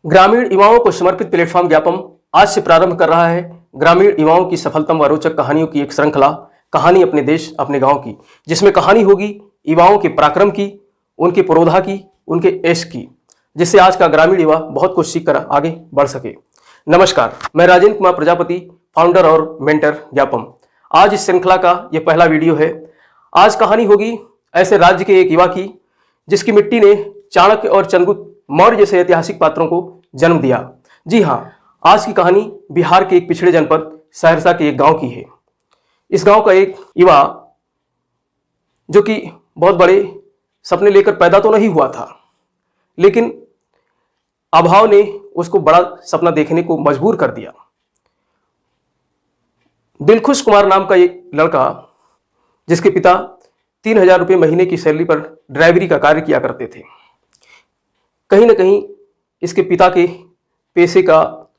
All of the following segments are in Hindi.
ग्रामीण युवाओं को समर्पित प्लेटफॉर्म व्यापम आज से प्रारंभ कर रहा है ग्रामीण युवाओं की सफलतम व रोचक कहानियों की एक श्रृंखला, कहानी अपने देश अपने गांव की, जिसमें कहानी होगी युवाओं के पराक्रम की, उनके पुरोधा की, उनके यश की, जिससे आज का ग्रामीण युवा बहुत कुछ सीखकर आगे बढ़ सके। नमस्कार, मैं राजेंद्र कुमार प्रजापति, फाउंडर और मेंटर व्यापम। आज इस श्रृंखला का यह पहला वीडियो है। आज कहानी होगी ऐसे राज्य के एक युवा की जिसकी मिट्टी ने चाणक्य और चंद्रगुप्त मौर्य जैसे ऐतिहासिक पात्रों को जन्म दिया। जी हाँ, आज की कहानी बिहार के एक पिछड़े जनपद सहरसा के एक गांव की है। इस गांव का एक युवा जो कि बहुत बड़े सपने लेकर पैदा तो नहीं हुआ था, लेकिन अभाव ने उसको बड़ा सपना देखने को मजबूर कर दिया। दिलखुश कुमार नाम का एक लड़का, जिसके पिता 3,000 रुपये महीने की सैलरी पर ड्राइवरी का कार्य किया करते थे। कहीं ना कहीं इसके पिता के पैसे का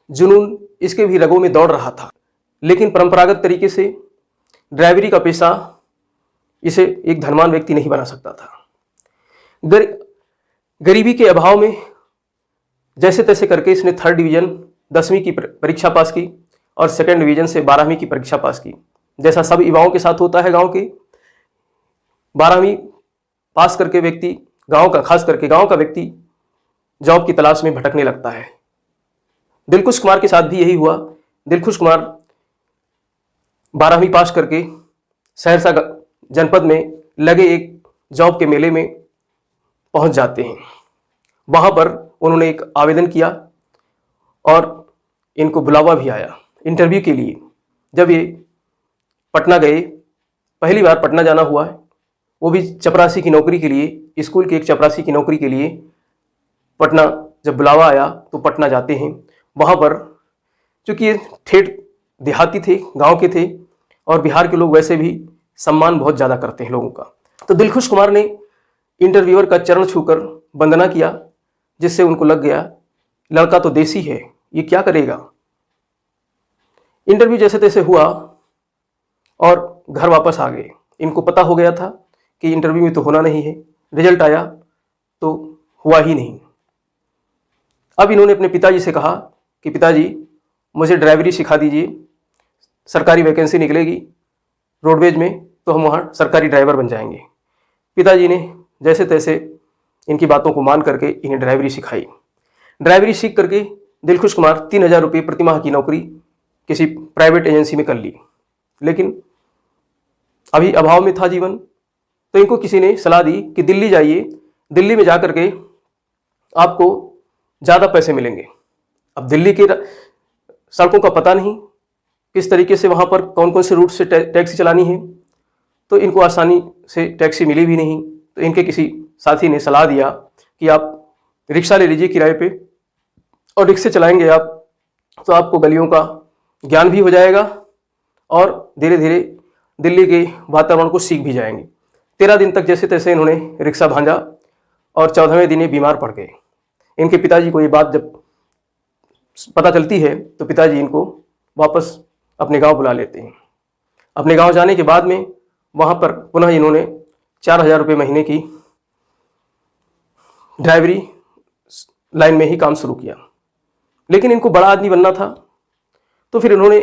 जुनून इसके भी रगों में दौड़ रहा था, लेकिन परंपरागत तरीके से ड्राइवरी का पेशा इसे एक धनवान व्यक्ति नहीं बना सकता था। गरीबी के अभाव में जैसे तैसे करके इसने 3rd डिवीजन 10वीं की परीक्षा पास की और 2nd डिवीजन से 12वीं की परीक्षा पास की। जैसा सब युवाओं के साथ होता है, गांव के 12वीं पास करके व्यक्ति, खास करके गांव का व्यक्ति जॉब की तलाश में भटकने लगता है। दिलखुश कुमार के साथ भी यही हुआ। दिलखुश कुमार 12वीं पास करके सहरसा जनपद में लगे एक जॉब के मेले में पहुंच जाते हैं। वहां पर उन्होंने एक आवेदन किया और इनको बुलावा भी आया इंटरव्यू के लिए। जब ये पटना गए, पहली बार पटना जाना हुआ है, वो भी चपरासी की नौकरी के लिए, स्कूल के एक चपरासी की नौकरी के लिए पटना जब बुलावा आया तो पटना जाते हैं। वहाँ पर चूँकि ये ठेठ देहाती थे, गांव के थे, और बिहार के लोग वैसे भी सम्मान बहुत ज़्यादा करते हैं लोगों का। तो दिलखुश कुमार ने इंटरव्यूअर का चरण छूकर वंदना किया, जिससे उनको लग गया लड़का तो देसी है, ये क्या करेगा। इंटरव्यू जैसे तैसे हुआ और घर वापस आ गए। इनको पता हो गया था कि इंटरव्यू में तो होना नहीं है, रिजल्ट आया तो हुआ ही नहीं। अब इन्होंने अपने पिताजी से कहा कि पिताजी मुझे ड्राइवरी सिखा दीजिए, सरकारी वैकेंसी निकलेगी रोडवेज में तो हम वहाँ सरकारी ड्राइवर बन जाएंगे। पिताजी ने जैसे तैसे इनकी बातों को मान करके इन्हें ड्राइवरी सिखाई। ड्राइवरी सीख करके दिलखुश कुमार 3,000 रुपये प्रति माह की नौकरी किसी प्राइवेट एजेंसी में कर ली। लेकिन अभी अभाव में था जीवन, तो इनको किसी ने सलाह दी कि दिल्ली जाइए, दिल्ली में जा करके आपको ज़्यादा पैसे मिलेंगे। अब दिल्ली के सड़कों का पता नहीं, किस तरीके से वहाँ पर कौन कौन से रूट से टैक्सी चलानी है, तो इनको आसानी से टैक्सी मिली भी नहीं। तो इनके किसी साथी ने सलाह दिया कि आप रिक्शा ले लीजिए किराए पे, और रिक्शे चलाएंगे आप तो आपको गलियों का ज्ञान भी हो जाएगा और धीरे धीरे दिल्ली के वातावरण को सीख भी जाएंगे। 13 दिन तक जैसे तैसे इन्होंने रिक्शा भांजा और 14वें दिन ये बीमार पड़ गए। इनके पिताजी को ये बात जब पता चलती है तो पिताजी इनको वापस अपने गांव बुला लेते हैं। अपने गांव जाने के बाद में वहां पर पुनः इन्होंने 4,000 रुपये महीने की ड्राइवरी लाइन में ही काम शुरू किया। लेकिन इनको बड़ा आदमी बनना था, तो फिर इन्होंने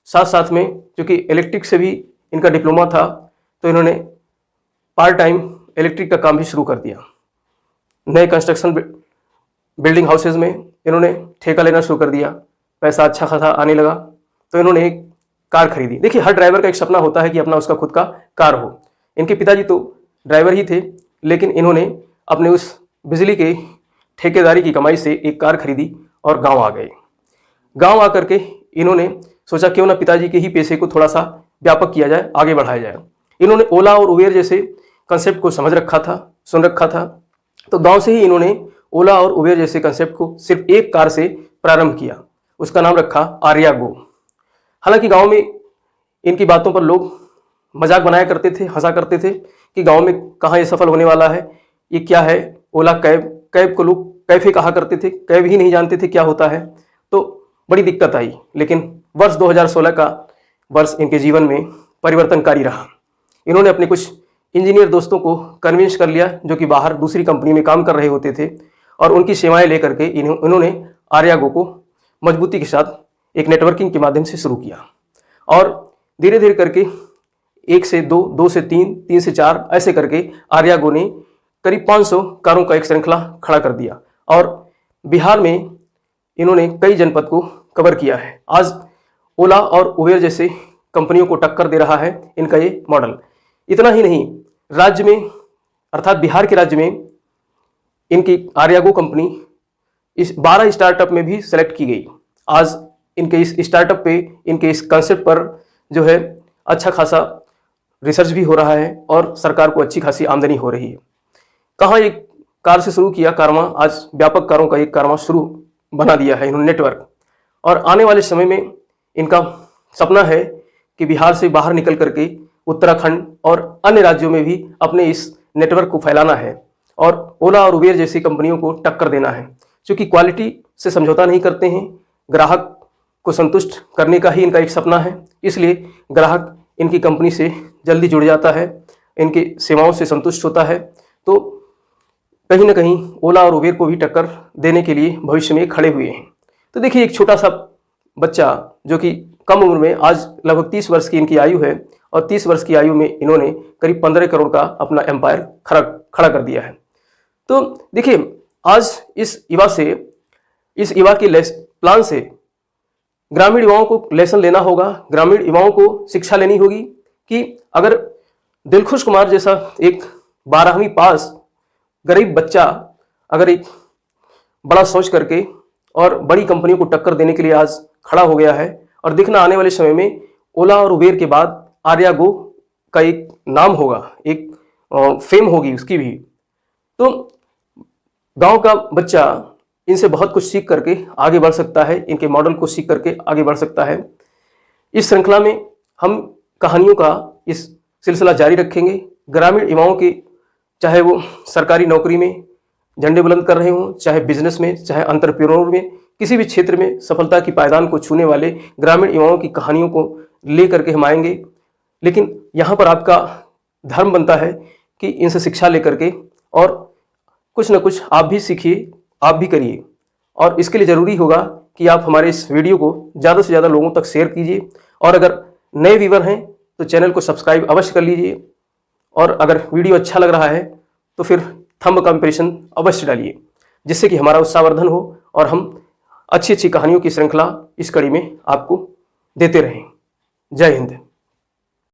साथ साथ में, क्योंकि इलेक्ट्रिक से भी इनका डिप्लोमा था, तो इन्होंने पार्ट टाइम इलेक्ट्रिक का काम भी शुरू कर दिया। नए कंस्ट्रक्शन बिल्डिंग हाउसेज में इन्होंने ठेका लेना शुरू कर दिया। पैसा अच्छा खासा आने लगा तो इन्होंने एक कार खरीदी। देखिए, हर ड्राइवर का एक सपना होता है कि अपना उसका खुद का कार हो। इनके पिताजी तो ड्राइवर ही थे, लेकिन इन्होंने अपने उस बिजली के ठेकेदारी की कमाई से एक कार खरीदी और गांव आ गए। गांव आकर के इन्होंने सोचा क्यों ना पिताजी के ही पैसे को थोड़ा सा व्यापक किया जाए, आगे बढ़ाया जाए। इन्होंने ओला और उबेर जैसे कंसेप्ट को समझ रखा था, सुन रखा था। तो गांव से ही इन्होंने ओला और उबेर जैसे कंसेप्ट को सिर्फ एक कार से प्रारंभ किया। उसका नाम रखा आर्या गो। हालांकि गांव में इनकी बातों पर लोग मजाक बनाया करते थे, हंसा करते थे कि गांव में कहाँ ये सफल होने वाला है, ये क्या है ओला कैब। कैब को लोग कैफे कहा करते थे, कैब ही नहीं जानते थे क्या होता है। तो बड़ी दिक्कत आई। लेकिन वर्ष 2016 का वर्ष इनके जीवन में परिवर्तनकारी रहा। इन्होंने अपने कुछ इंजीनियर दोस्तों को कन्विंस कर लिया जो कि बाहर दूसरी कंपनी में काम कर रहे होते थे, और उनकी सेवाएं लेकर के इन्होंने आर्यागो को मजबूती के साथ एक नेटवर्किंग के माध्यम से शुरू किया और धीरे धीरे करके 1 से 2, 2 से 3, 3 से 4 ऐसे करके आर्यागो ने करीब 500 कारों का एक श्रृंखला खड़ा कर दिया और बिहार में इन्होंने कई जनपद को कवर किया है। आज ओला और उबेर जैसे कंपनियों को टक्कर दे रहा है इनका ये मॉडल। इतना ही नहीं, राज्य में अर्थात बिहार के राज्य में इनकी आर्यागो कंपनी इस 12 स्टार्टअप में भी सेलेक्ट की गई। आज इनके इस स्टार्टअप पे, इनके इस कंसेप्ट पर जो है अच्छा खासा रिसर्च भी हो रहा है और सरकार को अच्छी खासी आमदनी हो रही है। कहाँ एक कार से शुरू किया कारवां, आज व्यापक कारों का एक कारवां शुरू बना दिया है इन्होंने नेटवर्क। और आने वाले समय में इनका सपना है कि बिहार से बाहर निकल करके उत्तराखंड और अन्य राज्यों में भी अपने इस नेटवर्क को फैलाना है और ओला और उबेर जैसी कंपनियों को टक्कर देना है। क्योंकि क्वालिटी से समझौता नहीं करते हैं, ग्राहक को संतुष्ट करने का ही इनका एक सपना है, इसलिए ग्राहक इनकी कंपनी से जल्दी जुड़ जाता है, इनकी सेवाओं से संतुष्ट होता है। तो कहीं ना कहीं ओला और उबेर को भी टक्कर देने के लिए भविष्य में खड़े हुए हैं। तो देखिए, एक छोटा सा बच्चा जो कि कम उम्र में, आज लगभग 30 वर्ष की इनकी आयु है और 30 वर्ष की आयु में इन्होंने करीब 15 करोड़ का अपना एम्पायर खड़ा कर दिया है। तो देखिए, आज इस युवा के प्लान से ग्रामीण युवाओं को लेसन लेना होगा, ग्रामीण युवाओं को शिक्षा लेनी होगी कि अगर दिलखुश कुमार जैसा एक 12वीं पास गरीब बच्चा अगर एक बड़ा सोच करके और बड़ी कंपनियों को टक्कर देने के लिए आज खड़ा हो गया है और देखना आने वाले समय में ओला और उबेर के बाद आर्यागो का एक नाम होगा, एक फेम होगी उसकी भी। तो गांव का बच्चा इनसे बहुत कुछ सीख करके आगे बढ़ सकता है, इनके मॉडल को सीख करके आगे बढ़ सकता है। इस श्रृंखला में हम कहानियों का इस सिलसिला जारी रखेंगे। ग्रामीण युवाओं के, चाहे वो सरकारी नौकरी में झंडे बुलंद कर रहे हों, चाहे बिजनेस में, चाहे एंटरप्रेन्योर में, किसी भी क्षेत्र में सफलता की पायदान को छूने वाले ग्रामीण युवाओं की कहानियों को ले करके हम आएंगे। लेकिन यहाँ पर आपका धर्म बनता है कि इनसे शिक्षा लेकर के और कुछ न कुछ आप भी सीखिए, आप भी करिए। और इसके लिए ज़रूरी होगा कि आप हमारे इस वीडियो को ज़्यादा से ज़्यादा लोगों तक शेयर कीजिए और अगर नए व्यूवर हैं तो चैनल को सब्सक्राइब अवश्य कर लीजिए और अगर वीडियो अच्छा लग रहा है तो फिर थंब का इंप्रेशन अवश्य डालिए, जिससे कि हमारा उत्साहवर्धन हो और हम अच्छी अच्छी कहानियों की श्रृंखला इस कड़ी में आपको देते रहें। जय हिंद।